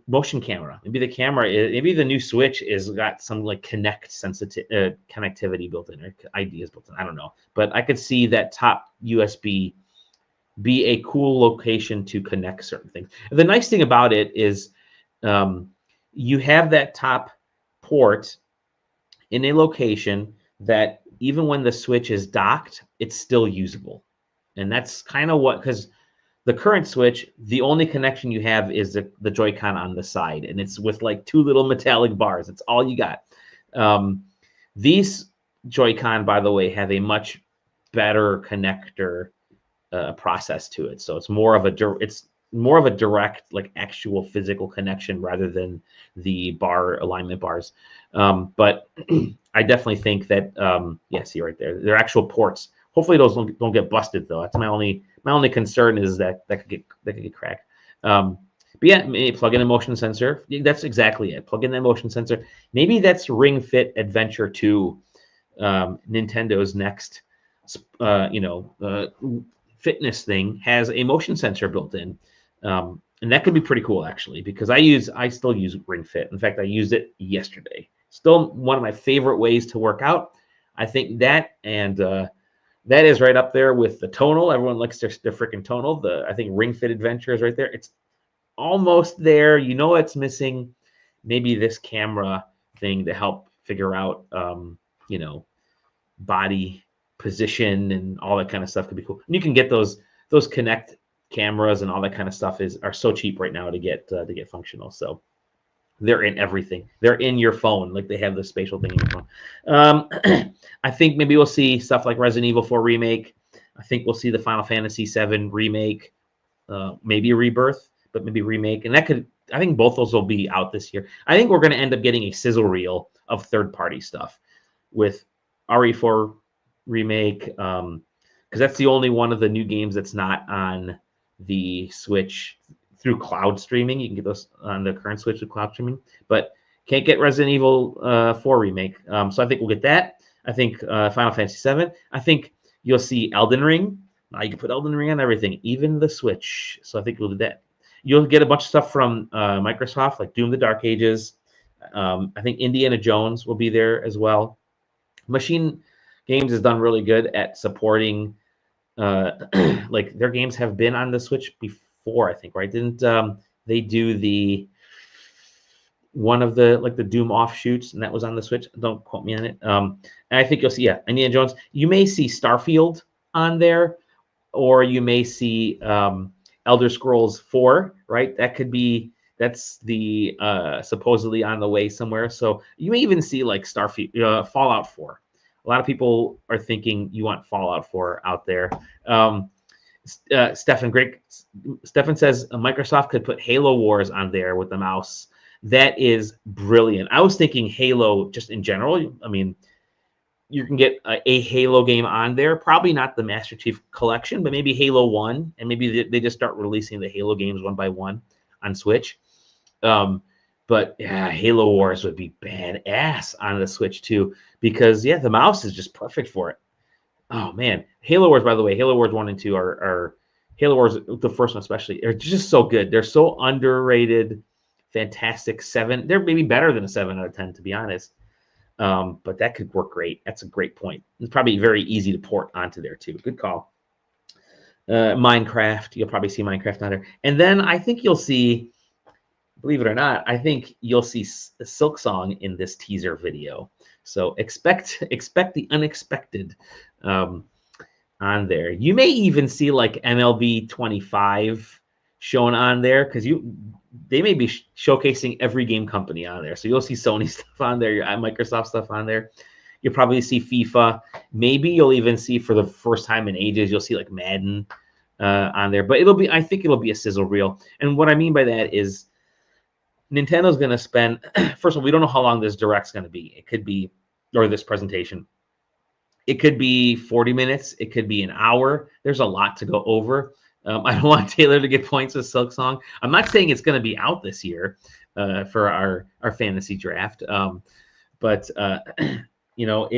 motion camera. Maybe maybe the new Switch is got some like connectivity built in, or ideas built in. I don't know, but I could see that top USB be a cool location to connect certain things. And the nice thing about it is you have that top port in a location that even when the Switch is docked, it's still usable. And that's kind of because the current Switch, the only connection you have is the Joy-Con on the side, and it's with like two little metallic bars. It's all you got. These Joy-Con, by the way, have a much better connector process to it. So it's more of a direct, like actual physical connection rather than the bar alignment bars. But I definitely think that yeah, see right there, they're actual ports. Hopefully those don't get busted though. That's my only concern is that that could get cracked. But yeah, maybe plug in a motion sensor. That's exactly it. Plug in that motion sensor. Maybe that's Ring Fit Adventure 2, Nintendo's next, fitness thing has a motion sensor built in, and that could be pretty cool actually. Because I still use Ring Fit. In fact, I used it yesterday. Still one of my favorite ways to work out. I think that and that is right up there with the tonal. Everyone likes their freaking tonal. I think Ring Fit Adventure is right there. It's almost there. You know it's missing. Maybe this camera thing to help figure out, body position and all that kind of stuff could be cool. And you can get those Connect cameras and all that kind of stuff are so cheap right now to get functional. So they're in everything. They're in your phone, like they have the spatial thing in your phone. I think maybe we'll see stuff like Resident Evil 4 remake. I think we'll see the Final Fantasy 7 remake, maybe a Rebirth, but maybe remake. And I think both those will be out this year. I think we're going to end up getting a sizzle reel of third-party stuff with RE4 remake, because that's the only one of the new games that's not on the Switch through cloud streaming. You can get those on the current Switch with cloud streaming, but can't get Resident Evil 4 remake. So I think we'll get that. I think Final Fantasy 7. I think you'll see Elden Ring. Now you can put Elden Ring on everything, even the Switch. So I think we'll do that. You'll get a bunch of stuff from Microsoft, like Doom: The Dark Ages. I think Indiana Jones will be there as well. Machine Games has done really good at supporting, like their games have been on the Switch before, I think, right? Didn't they do one of the Doom offshoots, and that was on the Switch? Don't quote me on it. And I think you'll see, yeah, Indiana Jones. You may see Starfield on there, or you may see Elder Scrolls 4, right? That's the supposedly on the way somewhere. So you may even see like Fallout 4. A lot of people are thinking you want Fallout 4 out there. Stefan says Microsoft could put Halo Wars on there with the mouse. That is brilliant. I was thinking Halo just in general. I mean, you can get a Halo game on there. Probably not the Master Chief Collection, but maybe Halo 1. And maybe they just start releasing the Halo games one by one on Switch. But yeah, Halo Wars would be badass on the Switch too, because yeah, the mouse is just perfect for it. Oh man, Halo Wars, by the way, Halo Wars 1 and 2 are Halo Wars, the first one especially, are just so good. They're so underrated, fantastic. 7, they're maybe better than a 7 out of 10, to be honest. But that could work great. That's a great point. It's probably very easy to port onto there too. Good call. Minecraft, you'll probably see Minecraft on there. And then I think you'll see, believe it or not, I think you'll see Silksong in this teaser video. So expect the unexpected on there. You may even see like MLB 25 shown on there, because they may be showcasing every game company on there. So you'll see Sony stuff on there, Microsoft stuff on there. You'll probably see FIFA. Maybe you'll even see, for the first time in ages, you'll see like Madden on there. But I think it'll be a sizzle reel. And what I mean by that is Nintendo's going to spend, first of all, we don't know how long this Direct's going to be. It could be, or this presentation. It could be 40 minutes. It could be an hour. There's a lot to go over. I don't want Taylor to get points with Silksong. I'm not saying it's going to be out this year for our fantasy draft. But you know,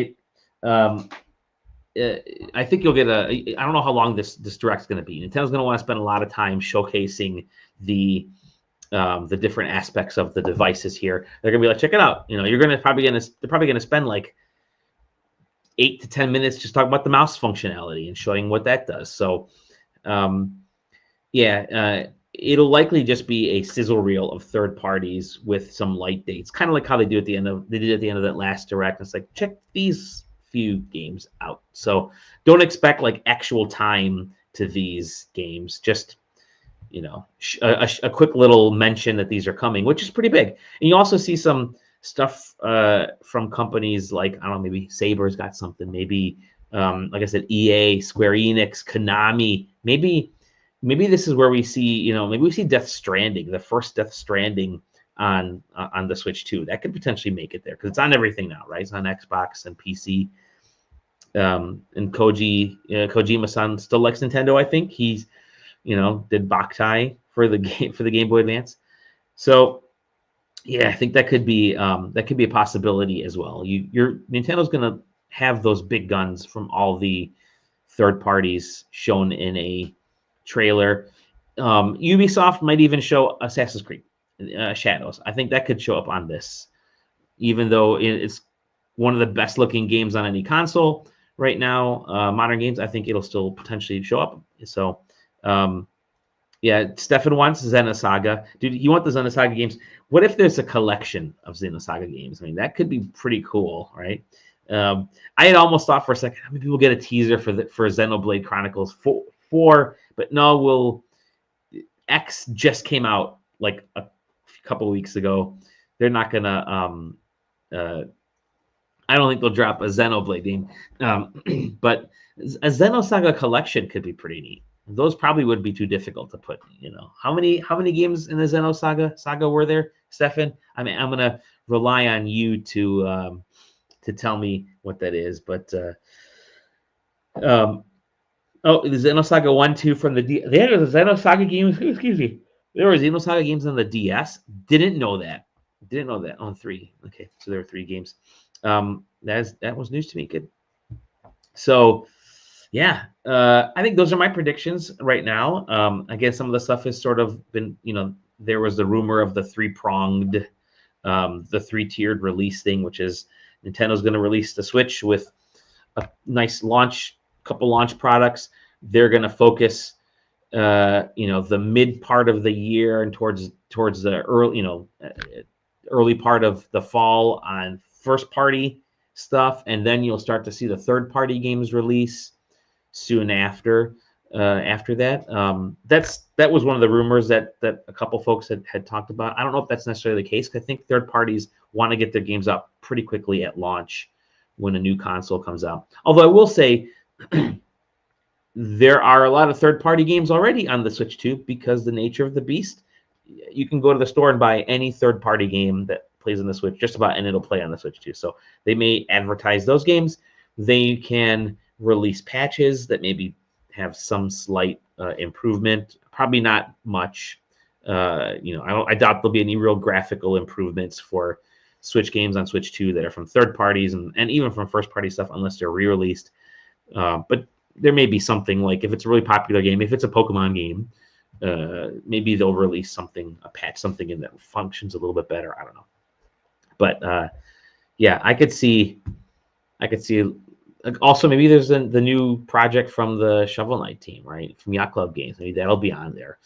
I think you'll get I don't know how long this Direct's going to be. Nintendo's going to want to spend a lot of time showcasing the different aspects of the devices here. They're gonna be like, check it out. You know, they're probably gonna spend like 8 to 10 minutes just talking about the mouse functionality and showing what that does. So, it'll likely just be a sizzle reel of third parties with some light dates, kind of like how they did at the end of that last Direct. It's like, check these few games out. So don't expect like actual time to these games. Just, you know, a quick little mention that these are coming, which is pretty big. And you also see some stuff from companies like, I don't know, maybe Saber's got something, maybe like I said, EA, Square Enix, Konami. Maybe this is where we see, you know, maybe we see Death Stranding, the first Death Stranding on the Switch 2. That could potentially make it there because it's on everything now, right? It's on Xbox and PC. And Kojima-san still likes Nintendo. I think he's, did Boktai for the Game Boy Advance. So yeah, I think that could be a possibility as well. Nintendo's gonna have those big guns from all the third parties shown in a trailer. Ubisoft might even show Assassin's Creed Shadows. I think that could show up on this, even though it's one of the best looking games on any console right now, modern games. I think it'll still potentially show up. So yeah, Stefan wants Xenosaga. Dude, you want the Xenosaga games? What if there's a collection of Xenosaga games? I mean, that could be pretty cool, right? I had almost thought for a second, how many people get a teaser for Xenoblade Chronicles 4? But no, X just came out like a couple of weeks ago. They're not gonna. I don't think they'll drop a Xenoblade game, but a Xenosaga collection could be pretty neat. Those probably would be too difficult to put. How many games in the Xenosaga saga were there, Stefan? I mean, I'm gonna rely on you to tell me what that is. But the Xenosaga 1, 2 from the there was a Xenosaga games. Excuse me. There were Xenosaga games on the DS. Didn't know that. On 3. Okay, so there were 3 games. That was news to me. Good. So. Yeah, I think those are my predictions right now. Again, some of the stuff has sort of been, there was the rumor of the 3-pronged, the 3-tiered release thing, which is Nintendo's going to release the Switch with a nice couple launch products. They're going to focus, the mid part of the year and towards the early part of the fall on first party stuff, and then you'll start to see the third party games release soon after that. That was one of the rumors that a couple folks had talked about. I don't know if that's necessarily the case. I think third parties want to get their games up pretty quickly at launch when a new console comes out. Although I will say there are a lot of third party games already on the Switch 2 because the nature of the beast. You can go to the store and buy any third party game that plays on the Switch, just about, and it'll play on the Switch 2. So they may advertise those games. They can release patches that maybe have some slight improvement, probably not much. I doubt there'll be any real graphical improvements for Switch games on Switch 2 that are from third parties and even from first party stuff unless they're re-released. But there may be something like, if it's a really popular game, if it's a Pokemon game, maybe they'll release a patch something in that functions a little bit better. I don't know. But yeah, I could see. Also, maybe there's the new project from the Shovel Knight team, right? From Yacht Club Games. Maybe that'll be on there.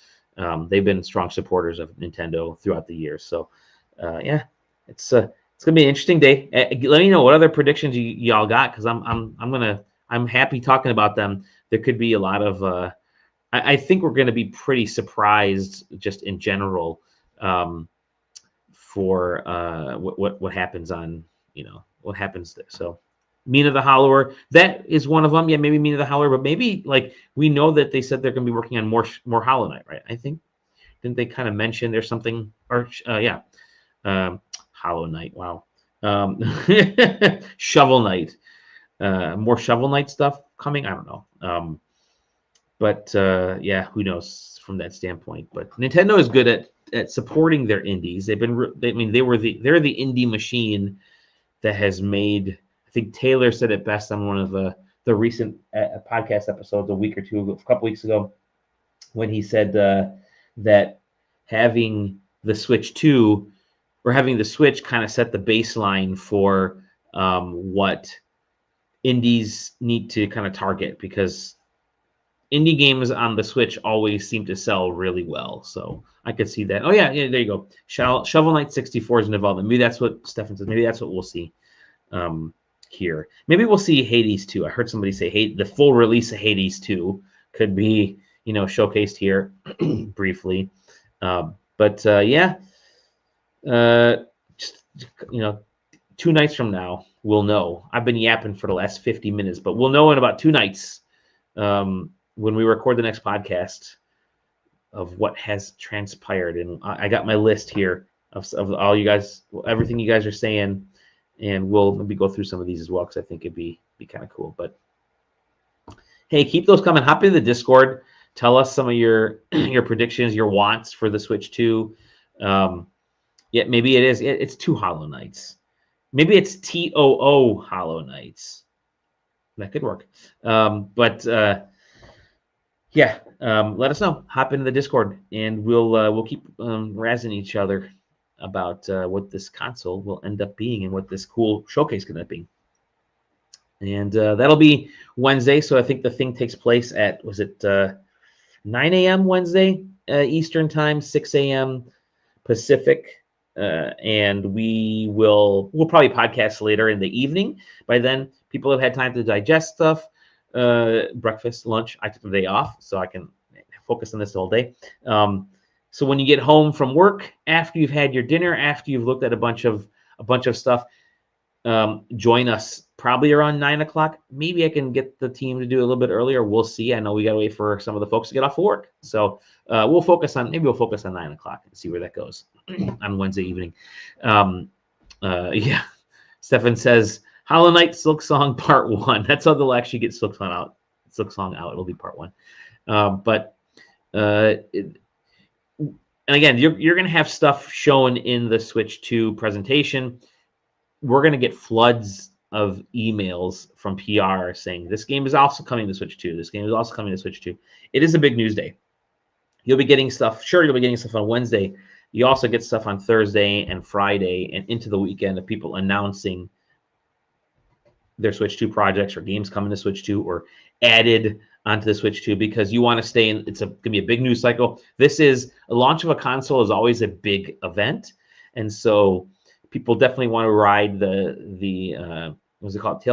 They've been strong supporters of Nintendo throughout the years. So, yeah, it's gonna be an interesting day. Let me know what other predictions y'all got, because I'm happy talking about them. There could be a lot of. I think we're gonna be pretty surprised, just in general, for what happens on what happens there. So. Mina the Hollower, that is one of them. Yeah, maybe Mina the Hollower, but maybe we know that they said they're going to be working on more Hollow Knight, right? I think didn't they kind of mention there's something? Or Hollow Knight. Wow, Shovel Knight, more Shovel Knight stuff coming. I don't know, but yeah, who knows from that standpoint? But Nintendo is good at supporting their indies. They're the indie machine that has made. I think Taylor said it best on one of the recent podcast episodes a couple weeks ago, when he said that having the Switch 2 or having the Switch kind of set the baseline for what indies need to kind of target, because indie games on the Switch always seem to sell really well. So I could see that. Oh yeah, there you go. Shovel Knight 64 is in development. Maybe that's what Stefan says. Maybe that's what we'll see. Here. Maybe we'll see Hades 2. I heard somebody say the full release of Hades 2 could be, showcased here briefly. But yeah, just 2 nights from now, we'll know. I've been yapping for the last 50 minutes, but we'll know in about 2 nights when we record the next podcast of what has transpired. And I got my list here of all you guys, everything you guys are saying, and we'll maybe go through some of these as well because I think it'd be kind of cool. But hey, keep those coming. Hop into the Discord. Tell us some of your your predictions, your wants for the Switch 2. Yeah, maybe it's 2 Hollow Knights. Maybe it's TOO Hollow Knights. That could work. Yeah, let us know. Hop into the Discord, and we'll keep razzing each other about what this console will end up being and what this cool showcase can end up being. And that'll be Wednesday. So I think the thing takes place at 9 a.m. Wednesday Eastern time, 6 a.m. Pacific. And we'll probably podcast later in the evening. By then, people have had time to digest stuff. Breakfast, lunch. I took the day off so I can focus on this all day. So when you get home from work, after you've had your dinner, after you've looked at a bunch of stuff, join us probably around 9 o'clock. Maybe I can get the team to do a little bit earlier. We'll see. I know we got to wait for some of the folks to get off of work. So we'll focus on 9 o'clock and see where that goes on Wednesday evening. Yeah. Stefan says, Hollow Knight Silksong Part 1. That's how they'll actually get Silksong out. It'll be Part 1. And again, you're going to have stuff shown in the Switch 2 presentation. We're going to get floods of emails from PR saying this game is also coming to Switch 2. This game is also coming to Switch 2. It is a big news day. You'll be getting stuff. Sure, you'll be getting stuff on Wednesday. You also get stuff on Thursday and Friday and into the weekend of people announcing their Switch 2 projects or games coming to Switch 2 or added onto the Switch 2 because you want to stay in. It's going to be a big news cycle. This is a launch of a console is always a big event. And so people definitely want to ride the what's it called?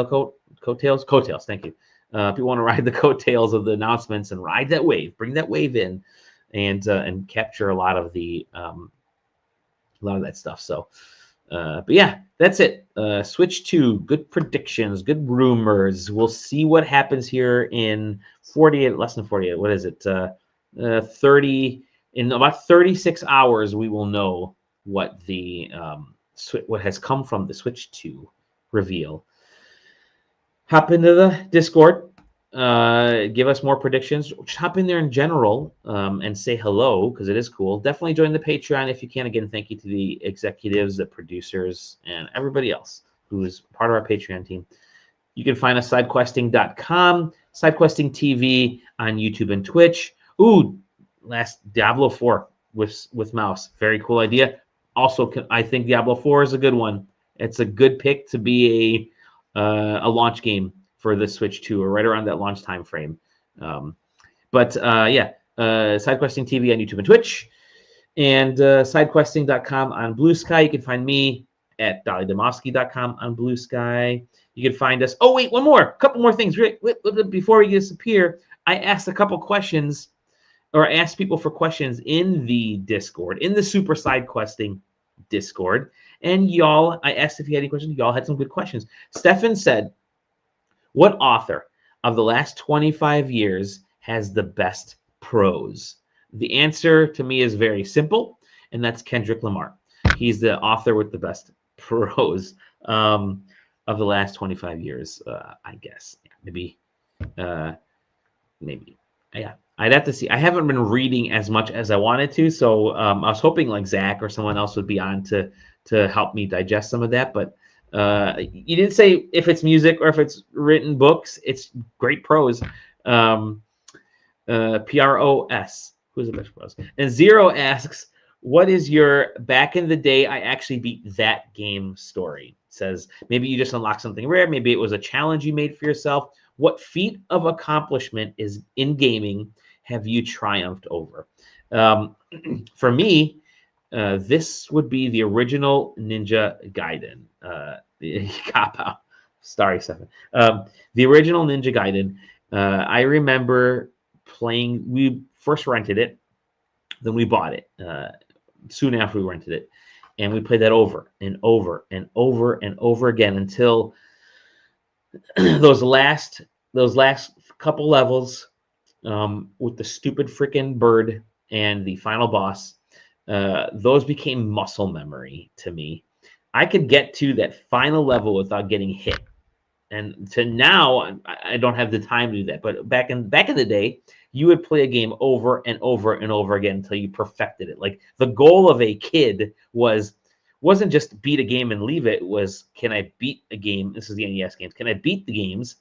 Coattails? Coattails. Thank you. People want to ride the coattails of the announcements and ride that wave, bring that wave in, and capture a lot of that stuff. So, but yeah, that's it. Switch 2, good predictions, good rumors. We'll see what happens here in less than 48. What is it? 30 in about 36 hours. We will know what what has come from the Switch 2 reveal. Hop into the Discord. Give us more predictions. Just hop in there in general and say hello because it is cool. Definitely join the Patreon if you can. Again, thank you to the executives, the producers, and everybody else who is part of our Patreon team. You can find us sidequesting.com, SideQuesting TV on YouTube and Twitch. Ooh, last Diablo 4 with mouse. Very cool idea. Also, I think Diablo 4 is a good one. It's a good pick to be a launch game for the Switch 2 or right around that launch time frame. SideQuesting TV on YouTube and Twitch, and sidequesting.com on Blue Sky. You can find me at DollyDemofsky.com on Blue Sky. You can find us. Oh, wait, a couple more things. Before we disappear, I asked a couple questions, or I asked people for questions in the Discord, in the Super SideQuesting Discord. And y'all, I asked if you had any questions. Y'all had some good questions. Stefan said, what author of the last 25 years has the best prose? The answer to me is very simple, and that's Kendrick Lamar. He's the author with the best prose of the last 25 years, I guess. Maybe. Yeah, I'd have to see. I haven't been reading as much as I wanted to, so I was hoping like Zach or someone else would be on to help me digest some of that, but you didn't say if it's music or if it's written books. It's great prose. PROS. Who's the best prose? And Zero asks, what is your back in the day I actually beat that game story? Says maybe you just unlocked something rare. Maybe it was a challenge you made for yourself. What feat of accomplishment is in gaming have you triumphed over? For me, this would be the original Ninja Gaiden. Cop out. Sorry, Stefan. The original Ninja Gaiden. I remember playing. We first rented it, then we bought it. Soon after we rented it, and we played that over and over and over and over again until those last couple levels with the stupid freaking bird and the final boss. those became muscle memory to me. I could get to that final level without getting hit. And to now, I don't have the time to do that. But back in the day, you would play a game over and over and over again until you perfected it. Like the goal of a kid wasn't just beat a game and leave it. It was, can I beat a game? This is the NES games. Can I beat the games?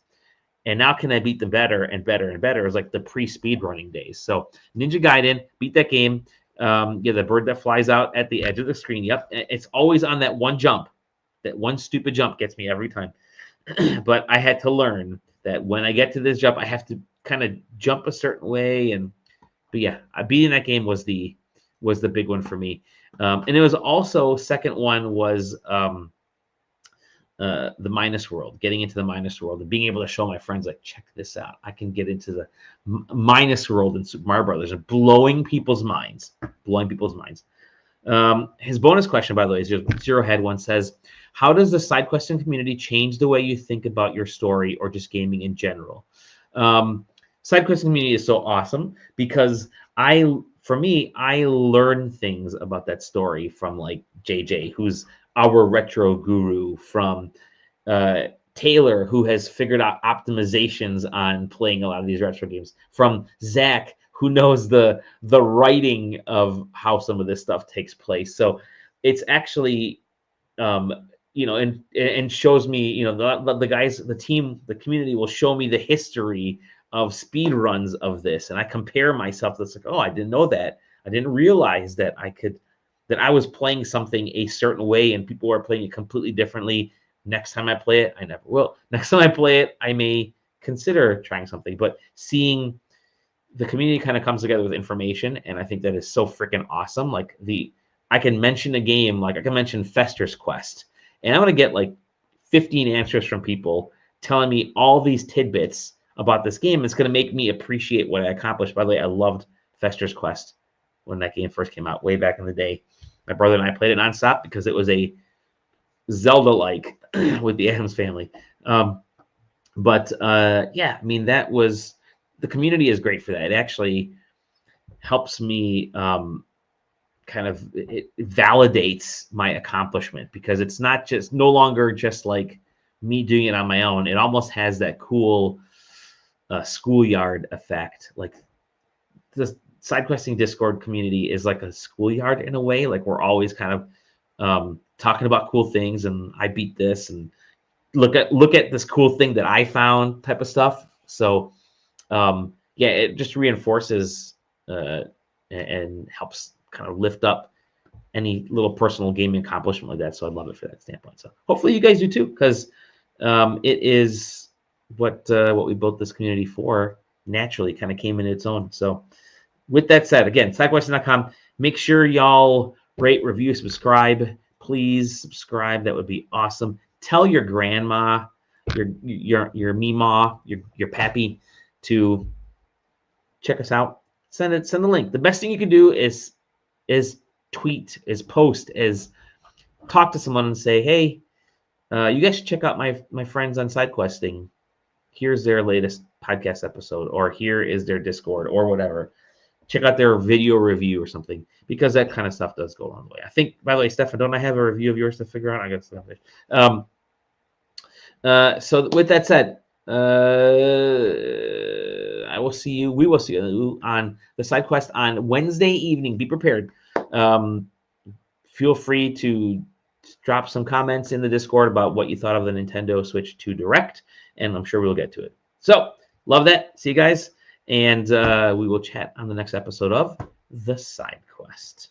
And now can I beat them better and better and better? It was like the pre-speed running days. So Ninja Gaiden, beat that game. The bird that flies out at the edge of the screen. Yep, it's always on that one jump. That one stupid jump gets me every time. But I had to learn that when I get to this jump, I have to kind of jump a certain way. But yeah, beating that game was the big one for me. And it was also, second one was the Minus World, getting into the Minus World and being able to show my friends, like, check this out. I can get into the Minus World in Super Mario Brothers, and blowing people's minds. His bonus question, by the way, is just Zero Head One says, how does the side questing community change the way you think about your story or just gaming in general? Side questing community is so awesome because I learn things about that story from like JJ, who's our retro guru, from Taylor, who has figured out optimizations on playing a lot of these retro games, from Zach, who knows the writing of how some of this stuff takes place. So it's actually and shows me, the guys, the team, the community will show me the history of speed runs of this, and I compare myself. That's like, oh, I didn't know that. I didn't realize that I was playing something a certain way and people were playing it completely differently. Next time I play it, I never will. Next time I play it, I may consider trying something. But seeing the community kind of comes together with information, and I think that is so freaking awesome. Like I can mention a game, like I can mention Fester's Quest, and I'm going to get like 15 answers from people telling me all these tidbits about this game. It's going to make me appreciate what I accomplished. By the way, I loved Fester's Quest when that game first came out way back in the day. My brother and I played it nonstop because it was a Zelda-like with the Addams Family. Yeah, I mean, that was, the community is great for that. It actually helps me it validates my accomplishment, because it's no longer just like me doing it on my own. It almost has that cool schoolyard effect. Like the SideQuesting Discord community is like a schoolyard in a way. Like we're always kind of talking about cool things, and I beat this, and look at this cool thing that I found, type of stuff. So yeah, it just reinforces and helps kind of lift up any little personal gaming accomplishment like that. So I love it for that standpoint. So hopefully you guys do too, because it is what we built this community for. Naturally kind of came in its own. So with that said, again, sidequesting.com, make sure y'all rate, review, subscribe. Please subscribe. That would be awesome. Tell your grandma, your Meemaw, your pappy to check us out. Send the link. The best thing you can do is tweet, is post, is talk to someone and say, hey, you guys should check out my friends on SideQuesting. Here's their latest podcast episode, or here is their Discord, or whatever. Check out their video review or something, because that kind of stuff does go a long way. I think, by the way, Stefan, don't I have a review of yours to figure out? I got stuff. So with that said, we will see you on the SideQuest on Wednesday evening. Be prepared. Feel free to drop some comments in the Discord about what you thought of the Nintendo Switch 2 Direct, and I'm sure we'll get to it. So, love that. See you guys, and we will chat on the next episode of The SideQuest.